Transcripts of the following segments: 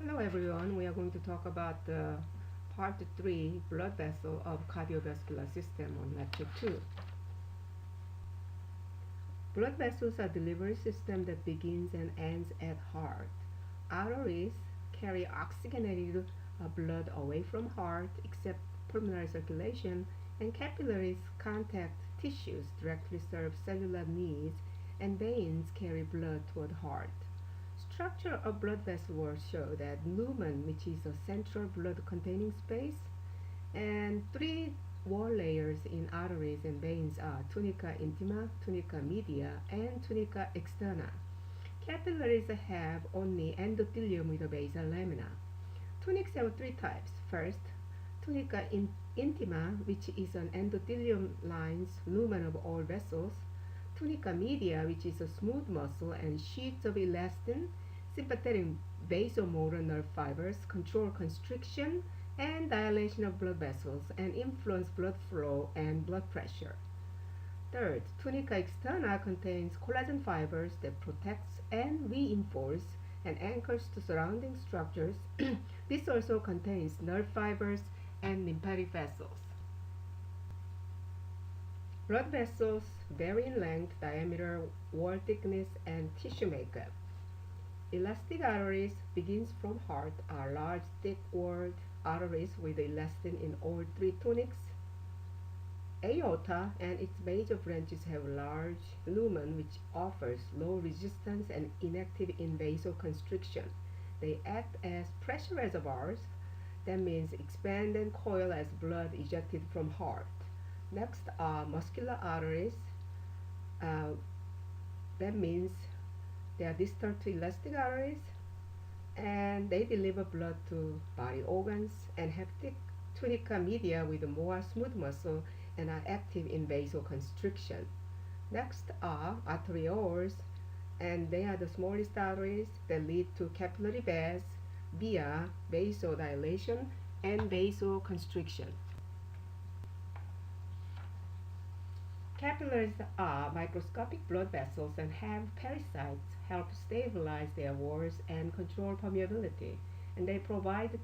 Hello everyone, we are going to talk about the part 3 blood vessel of cardiovascular system on lecture 2. Blood vessels are delivery system that begins and ends at heart. Arteries carry oxygenated blood away from heart except pulmonary circulation, and capillaries contact tissues directly serve cellular needs, and veins carry blood toward heart. Structure of blood vessels show that lumen, which is a central blood containing space, and three wall layers in arteries and veins are tunica intima, tunica media, and tunica externa. Capillaries have only endothelium with a basal lamina. Tunics have three types. First, tunica intima, which is an endothelium lines lumen of all vessels. Tunica media, which is a smooth muscle and sheets of elastin, sympathetic vasomotor nerve fibers, control constriction and dilation of blood vessels and influence blood flow and blood pressure. Third, tunica externa contains collagen fibers that protects and reinforce and anchors to surrounding structures. This also contains nerve fibers and lymphatic vessels. Blood vessels vary in length, diameter, wall thickness, and tissue makeup. Elastic arteries begins from heart are large, thick-walled arteries with elastin in all three tunics. Aorta and its major branches have large lumen which offers low resistance and inactive in vasoconstriction. They act as pressure reservoirs, that means expand and coil as blood ejected from heart. Next are muscular arteries, that means they are distal to elastic arteries and they deliver blood to body organs and have thick tunica media with more smooth muscle and are active in vasoconstriction. Next are arterioles, and they are the smallest arteries that lead to capillary beds via vasodilation and vasoconstriction. Capillaries are microscopic blood vessels and have pericytes help stabilize their walls and control permeability, and they provide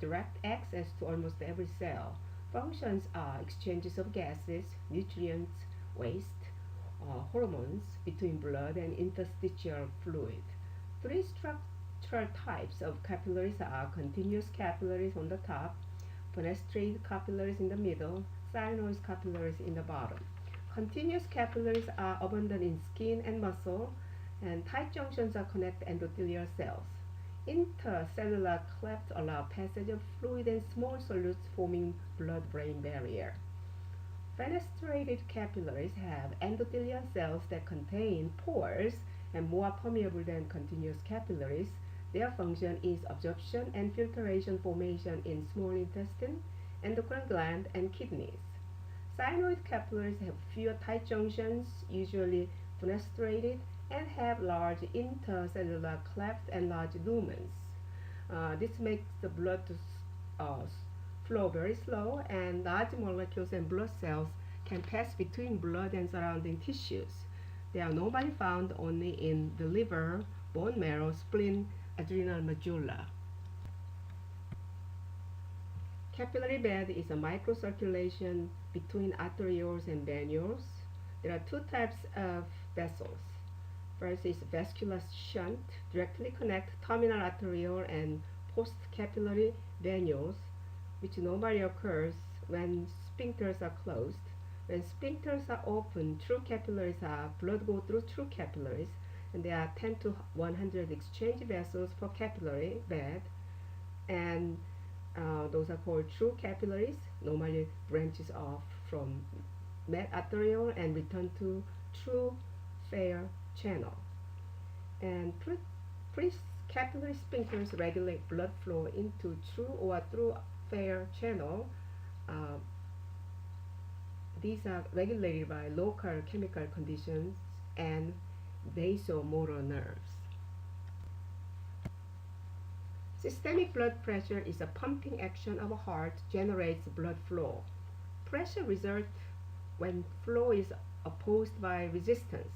direct access to almost every cell. Functions are exchanges of gases, nutrients, waste, hormones between blood and interstitial fluid. Three structural types of capillaries are continuous capillaries on the top, fenestrate capillaries in the middle, sinuous capillaries in the bottom. Continuous capillaries are abundant in skin and muscle, and tight junctions are connect endothelial cells. Intercellular clefts allow passage of fluid and small solutes forming blood-brain barrier. Fenestrated capillaries have endothelial cells that contain pores and more permeable than continuous capillaries. Their function is absorption and filtration formation in small intestine, endocrine gland, and kidneys. Sinusoid capillaries have fewer tight junctions, usually fenestrated, and have large intercellular clefts and large lumens. This makes the blood uh, flow very slow, and large molecules and blood cells can pass between blood and surrounding tissues. They are normally found only in the liver, bone marrow, spleen, adrenal medulla. Capillary bed is a microcirculation between arterioles and venules. There are two types of vessels. First is vascular shunt, directly connect terminal arteriole and postcapillary venules, which normally occurs when sphincters are closed. When sphincters are open, true capillaries are blood go through true capillaries, and there are 10 to 100 exchange vessels per capillary bed, and those are called true capillaries. Normally branches off from med arteriole and return to true fair channel. And capillary sphincters regulate blood flow into true or through fair channel. Uh, these are regulated by local chemical conditions and vasomotor nerves. Systemic blood pressure is a pumping action of a heart generates blood flow. Pressure results when flow is opposed by resistance.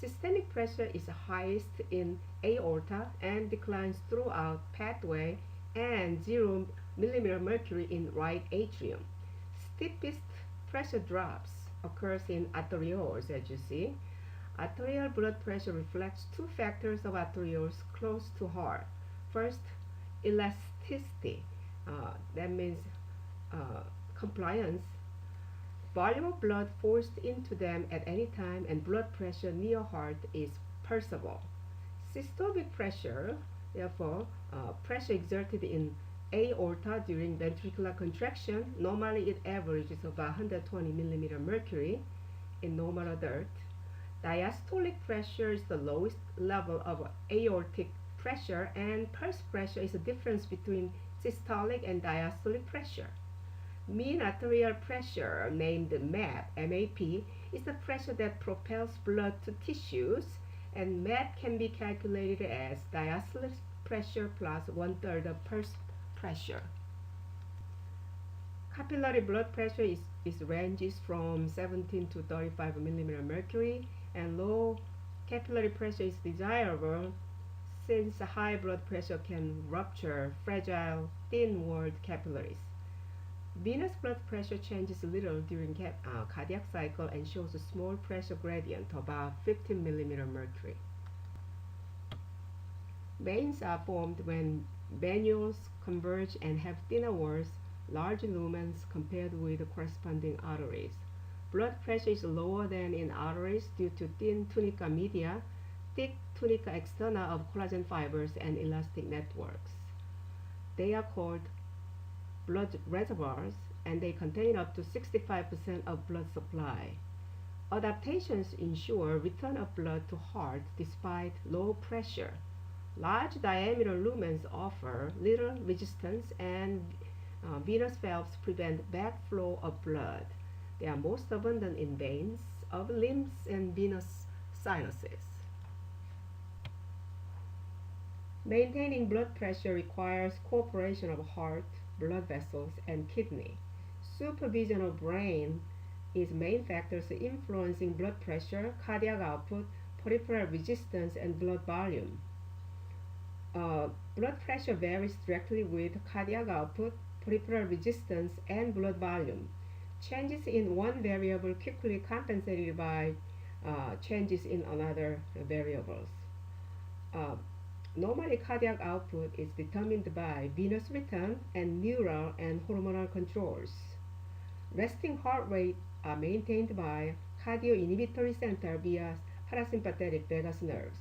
Systemic pressure is highest in aorta and declines throughout pathway and 0 millimeter mercury in right atrium. Steepest pressure drops occurs in arterioles, as you see. Arterial blood pressure reflects two factors of arterioles close to heart. First, elasticity. That means compliance. Volume of blood forced into them at any time and blood pressure near heart is perceivable. Systolic pressure, therefore, pressure exerted in aorta during ventricular contraction, normally it averages about 120 millimeter mercury in normal adult. Diastolic pressure is the lowest level of aortic pressure, and pulse pressure is the difference between systolic and diastolic pressure. Mean arterial pressure, named MAP, is the pressure that propels blood to tissues, and MAP can be calculated as diastolic pressure plus one-third of pulse pressure. Capillary blood pressure ranges from 17 to 35 millimeter mercury, and low capillary pressure is desirable since high blood pressure can rupture fragile, thin-walled capillaries. Venous blood pressure changes little during cardiac cycle and shows a small pressure gradient about 15 millimeter mercury. Veins are formed when venules converge and have thinner walls, large lumens compared with the corresponding arteries. Blood pressure is lower than in arteries due to thin tunica media, thick tunica externa of collagen fibers, and elastic networks. They are called blood reservoirs, and they contain up to 65% of blood supply. Adaptations ensure return of blood to heart despite low pressure. Large diameter lumens offer little resistance, and venous valves prevent backflow of blood. They are most abundant in veins of limbs and venous sinuses. Maintaining blood pressure requires cooperation of heart, blood vessels, and kidney. Supervision of brain is main factors influencing blood pressure, cardiac output, peripheral resistance, and blood volume. Blood pressure varies directly with cardiac output, peripheral resistance, and blood volume. Changes in one variable quickly compensated by changes in another variables. Normally, cardiac output is determined by venous return and neural and hormonal controls. Resting heart rate are maintained by cardio-inhibitory center via parasympathetic vagus nerves.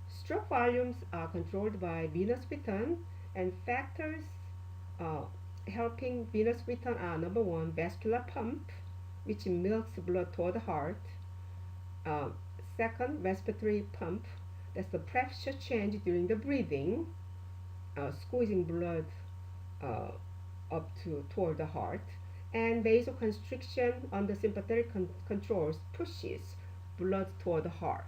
Stroke volumes are controlled by venous return, and factors helping venous return are: number one, vascular pump, which milks blood toward the heart. Second, respiratory pump, that's the pressure change during the breathing, squeezing blood up toward the heart. And vasoconstriction on the sympathetic controls pushes blood toward the heart.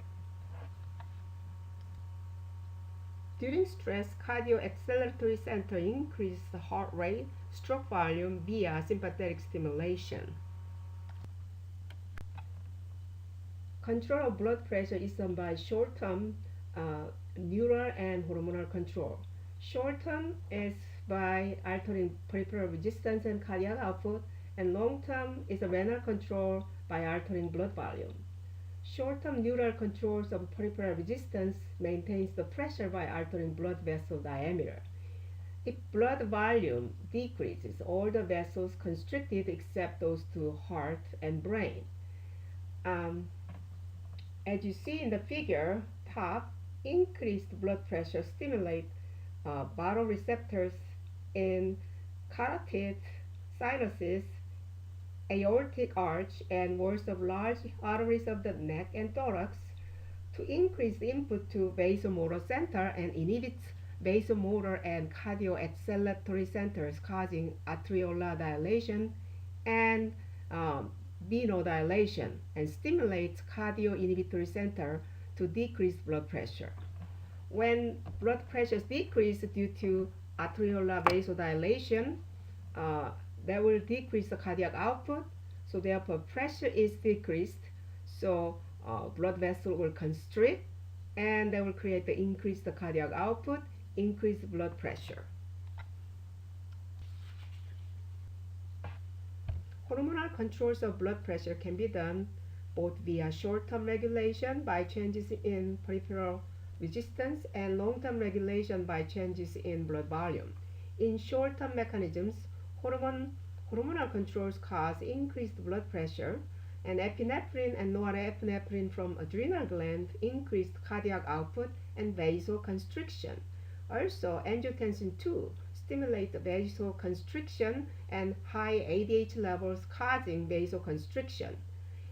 During stress, cardio-acceleratory center increases the heart rate, stroke volume via sympathetic stimulation. Control of blood pressure is done by short-term neural and hormonal control. Short-term is by altering peripheral resistance and cardiac output, and long-term is a renal control by altering blood volume. Short-term neural controls of peripheral resistance maintains the pressure by altering blood vessel diameter. If blood volume decreases, all the vessels constricted except those to heart and brain. As you see in the figure, top, increased blood pressure stimulate baroreceptors in carotid, sinuses, aortic arch, and walls of large arteries of the neck and thorax to increase the input to vasomotor center and inhibits vasomotor and cardio-acceleratory centers, causing arteriolar dilation and venodilation, and stimulates cardio-inhibitory center to decrease blood pressure. When blood pressure decreases due to arteriolar vasodilation, that will decrease the cardiac output, so therefore pressure is decreased, so blood vessel will constrict, and that will create the increased cardiac output, increased blood pressure. Hormonal controls of blood pressure can be done both via short-term regulation by changes in peripheral resistance and long-term regulation by changes in blood volume. In short-term mechanisms, hormonal controls cause increased blood pressure, and epinephrine and norepinephrine from adrenal gland increased cardiac output and vasoconstriction. Also, angiotensin II stimulate vasoconstriction and high ADH levels causing vasoconstriction.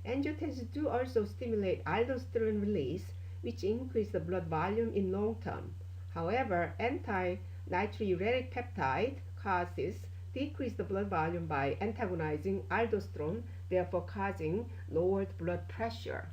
Angiotensin II also stimulate aldosterone release, which increase the blood volume in long term. However, anti-natriuretic peptide causes decreased blood volume by antagonizing aldosterone, therefore causing lowered blood pressure.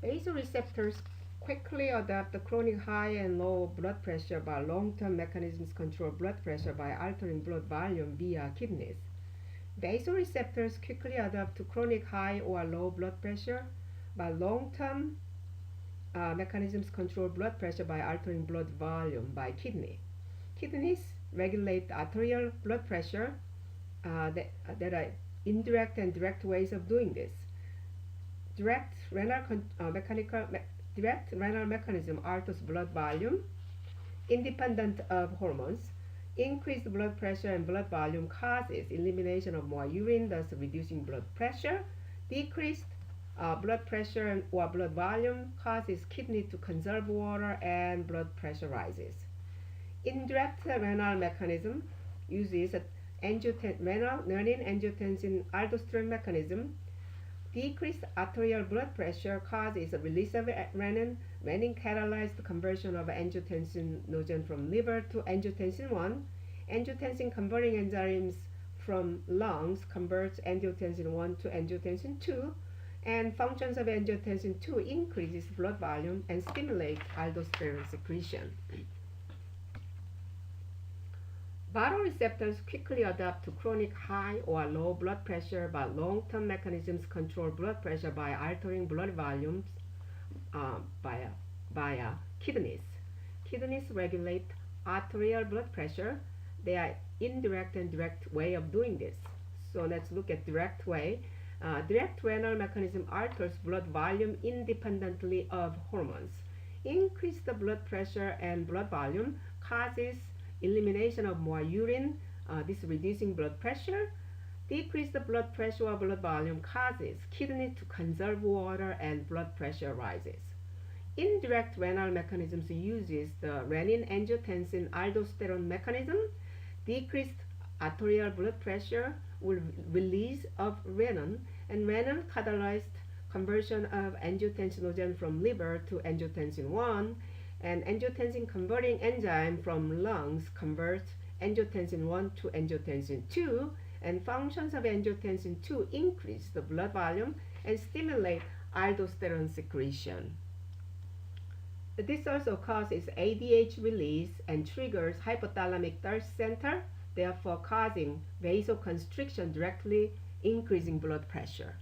Vasoreceptors quickly adapt to chronic high and low blood pressure, but long-term mechanisms control blood pressure by altering blood volume via kidneys. Vasoreceptors quickly adapt to chronic high or low blood pressure, but long-term mechanisms control blood pressure by altering blood volume by kidney. Kidneys regulate arterial blood pressure. There are indirect and direct ways of doing this. Direct renal mechanism alters blood volume independent of hormones. Increased blood pressure and blood volume causes elimination of more urine, thus reducing blood pressure. Decreased blood pressure or blood volume causes kidney to conserve water and blood pressure rises. Indirect renal mechanism uses renin-angiotensin aldosterone mechanism. Decreased arterial blood pressure causes a release of renin. Renin catalyzes the conversion of angiotensinogen from liver to angiotensin 1. Angiotensin converting enzymes from lungs converts angiotensin 1 to angiotensin 2. And functions of angiotensin 2 increases blood volume and stimulate aldosterone secretion. Baroreceptors quickly adapt to chronic high or low blood pressure, but long-term mechanisms control blood pressure by altering blood volumes via kidneys. Kidneys regulate arterial blood pressure. They are indirect and direct way of doing this. So let's look at direct way. Direct renal mechanism alters blood volume independently of hormones. Increased blood pressure and blood volume causes elimination of more urine, this reducing blood pressure. Decreased blood pressure or blood volume causes kidney to conserve water and blood pressure rises. Indirect renal mechanisms uses the renin-angiotensin aldosterone mechanism. Decreased arterial blood pressure will release of renin, and renin catalyzed conversion of angiotensinogen from liver to angiotensin 1, and angiotensin converting enzyme from lungs converts angiotensin 1 to angiotensin 2, and functions of angiotensin 2 increase the blood volume and stimulate aldosterone secretion. This also causes ADH release and triggers hypothalamic thirst center, therefore causing vasoconstriction directly increasing blood pressure.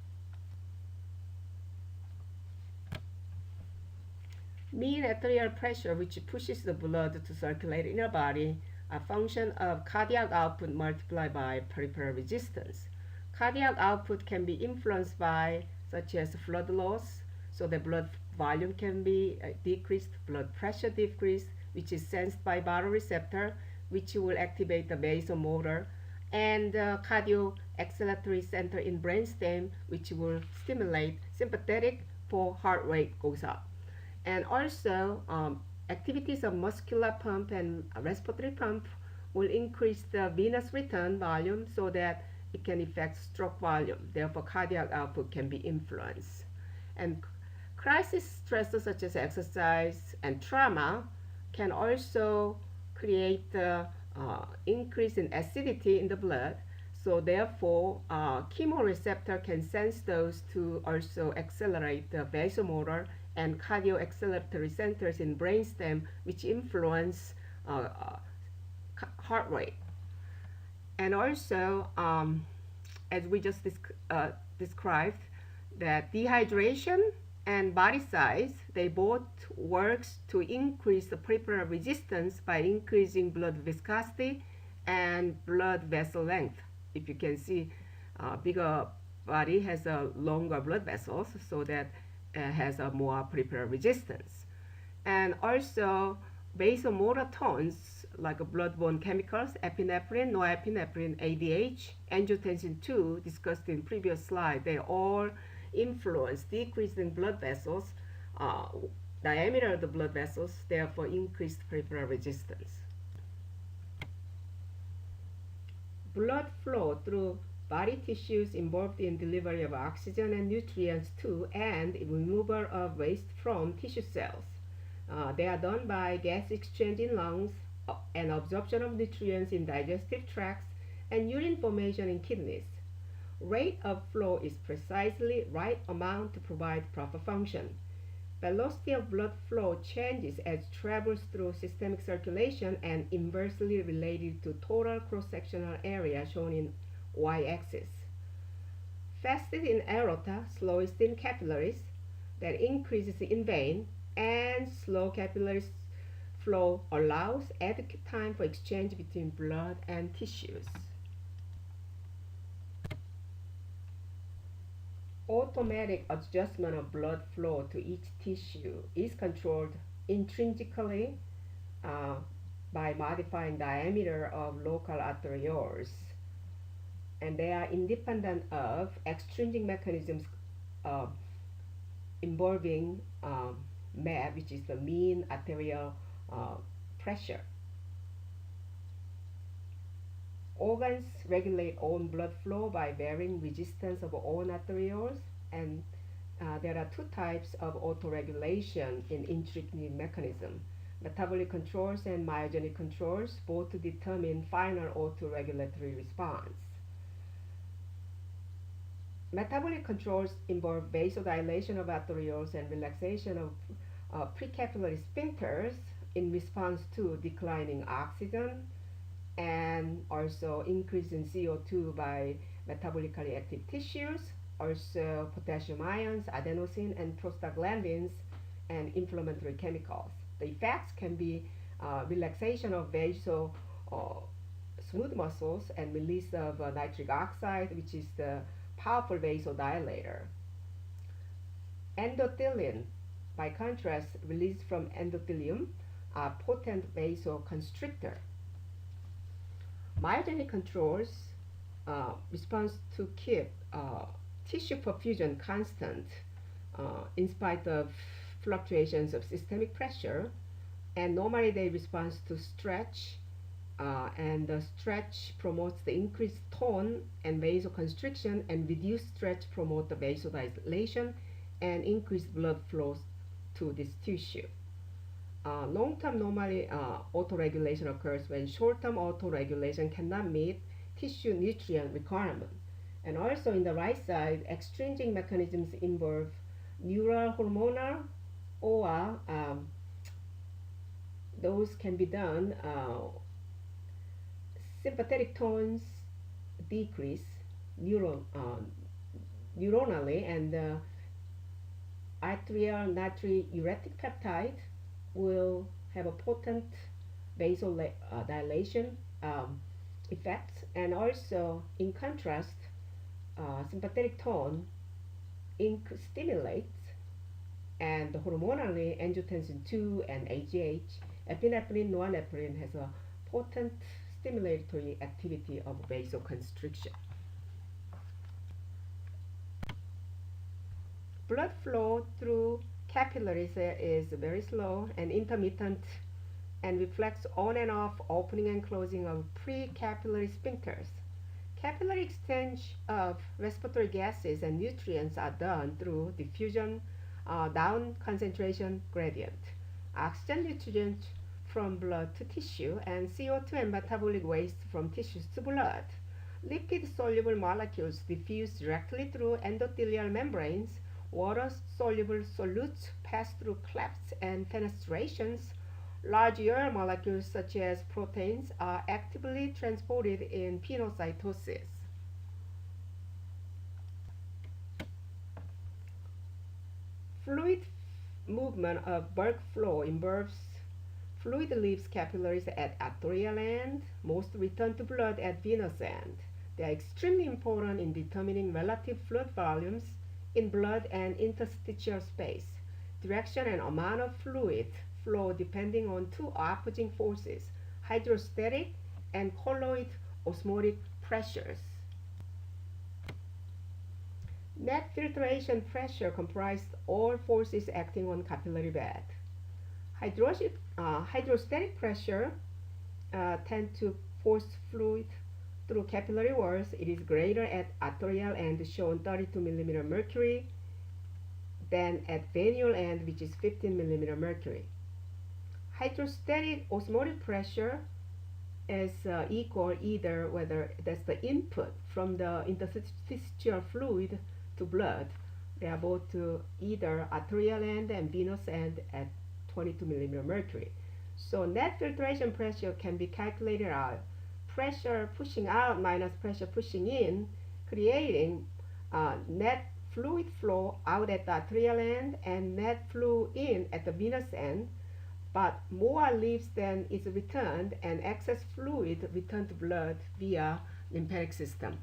Mean arterial pressure, which pushes the blood to circulate in your body, a function of cardiac output multiplied by peripheral resistance. Cardiac output can be influenced by such as flood loss, so the blood volume can be decreased, blood pressure decreased, which is sensed by baroreceptor, which will activate the vasomotor, and the cardio-excitatory center in brainstem, which will stimulate sympathetic for heart rate goes up. And also, activities of muscular pump and respiratory pump will increase the venous return volume so that it can affect stroke volume. Therefore, cardiac output can be influenced. And crisis stressors such as exercise and trauma can also create the increase in acidity in the blood. So therefore, chemoreceptor can sense those to also accelerate the vasomotor and cardioacceleratory centers in brainstem, which influence heart rate. And also, as we just described, that dehydration and body size, they both works to increase the peripheral resistance by increasing blood viscosity and blood vessel length. If you can see, bigger body has a longer blood vessels, so that has a more peripheral resistance. And also vasomotor tones like blood-borne chemicals, epinephrine, norepinephrine, ADH, angiotensin 2, discussed in previous slide, they all influence decreasing blood vessels, diameter of the blood vessels, therefore increased peripheral resistance. Blood flow through body tissues involved in delivery of oxygen and nutrients to and removal of waste from tissue cells. They are done by gas exchange in lungs and absorption of nutrients in digestive tracts and urine formation in kidneys. Rate of flow is precisely right amount to provide proper function. Velocity of blood flow changes as it travels through systemic circulation and inversely related to total cross-sectional area shown in y-axis. Fastest in aorta, slowest in capillaries, that increases in vein, and slow capillary flow allows adequate time for exchange between blood and tissues. Automatic adjustment of blood flow to each tissue is controlled intrinsically by modifying diameter of local arterioles, and they are independent of extrinsic mechanisms involving MAP, which is the mean arterial pressure. Organs regulate own blood flow by varying resistance of own arterioles, and there are two types of autoregulation in intrinsic mechanism: metabolic controls and myogenic controls, both to determine final autoregulatory response. Metabolic controls involve vasodilation of arterioles and relaxation of precapillary sphincters in response to declining oxygen, and also increase in CO2 by metabolically active tissues, also potassium ions, adenosine, and prostaglandins, and inflammatory chemicals. The effects can be relaxation of vaso smooth muscles and release of nitric oxide, which is the powerful vasodilator. Endothelin, by contrast, released from endothelium, are potent vasoconstrictor. Myogenic controls response to keep tissue perfusion constant in spite of fluctuations of systemic pressure, and normally they respond to stretch, and the stretch promotes the increased tone and vasoconstriction, and reduced stretch promote the vasodilation and increased blood flows to this tissue. Long-term normally autoregulation occurs when short-term autoregulation cannot meet tissue nutrient requirement. And also in the right side, extrinsic mechanisms involve neural hormonal, or those can be done sympathetic tones decrease neuronally, and arterial natriuretic peptide will have a potent vasodilation effect. And also, in contrast, sympathetic tone stimulates, and hormonally angiotensin 2 and AGH, epinephrine, norepinephrine has a potent stimulatory activity of vasoconstriction. Blood flow through capillaries is very slow and intermittent, and reflects on and off opening and closing of precapillary sphincters. Capillary exchange of respiratory gases and nutrients are done through diffusion down concentration gradient. Oxygen nutrients from blood to tissue, and CO2 and metabolic waste from tissues to blood. Lipid-soluble molecules diffuse directly through endothelial membranes. Water-soluble solutes pass through clefts and fenestrations. Larger molecules such as proteins are actively transported in pinocytosis. Fluid movement of bulk flow involves fluid leaves capillaries at arterial end. Most return to blood at venous end. They are extremely important in determining relative fluid volumes in blood and interstitial space. Direction and amount of fluid flow depending on two opposing forces, hydrostatic and colloid osmotic pressures. Net filtration pressure comprises all forces acting on capillary bed. Hydrostatic pressure tend to force fluid through capillary walls. It is greater at arterial end, shown 32 millimeter mercury, than at venual end, which is 15 millimeter mercury. Hydrostatic osmotic pressure is equal either whether that's the input from the interstitial fluid to blood. They are both to either arterial end and venous end at 22 millimeter mercury. So net filtration pressure can be calculated out. Pressure pushing out minus pressure pushing in, creating net fluid flow out at the arterial end and net flow in at the venous end. But more leaves than is returned, and excess fluid returned to blood via lymphatic system.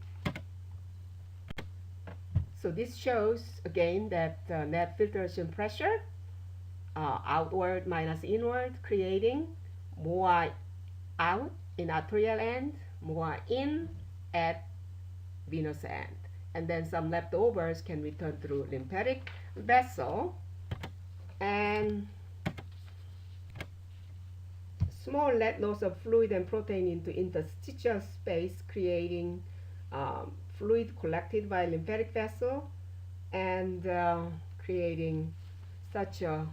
So this shows again that net filtration pressure outward minus inward, creating more out in arterial end, more in at venous end, and then some leftovers can return through lymphatic vessel, and small net loss of fluid and protein into interstitial space, creating fluid collected by lymphatic vessel and creating such a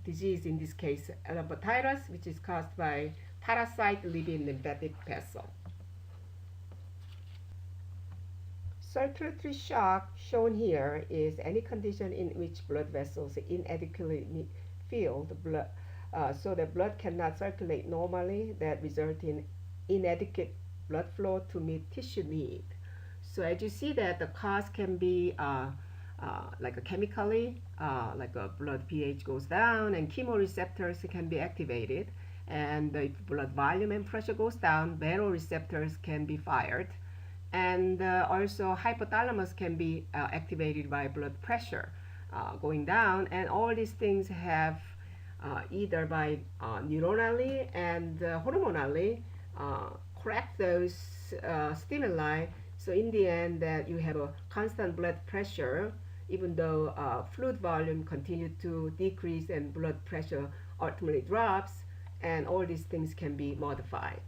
disease, in this case elephantitis, which is caused by parasite living in lymphatic vessel. Circulatory shock shown here is any condition in which blood vessels inadequately fill the blood, so that blood cannot circulate normally, that result in inadequate blood flow to meet tissue need. So as you see that the cause can be like a chemically, like a blood pH goes down and chemoreceptors can be activated, and if blood volume and pressure goes down, baroreceptors can be fired, and also hypothalamus can be activated by blood pressure going down, and all these things have either by neuronally and hormonally correct those stimuli. So in the end, that you have a constant blood pressure, even though fluid volume continued to decrease and blood pressure ultimately drops, and all these things can be modified.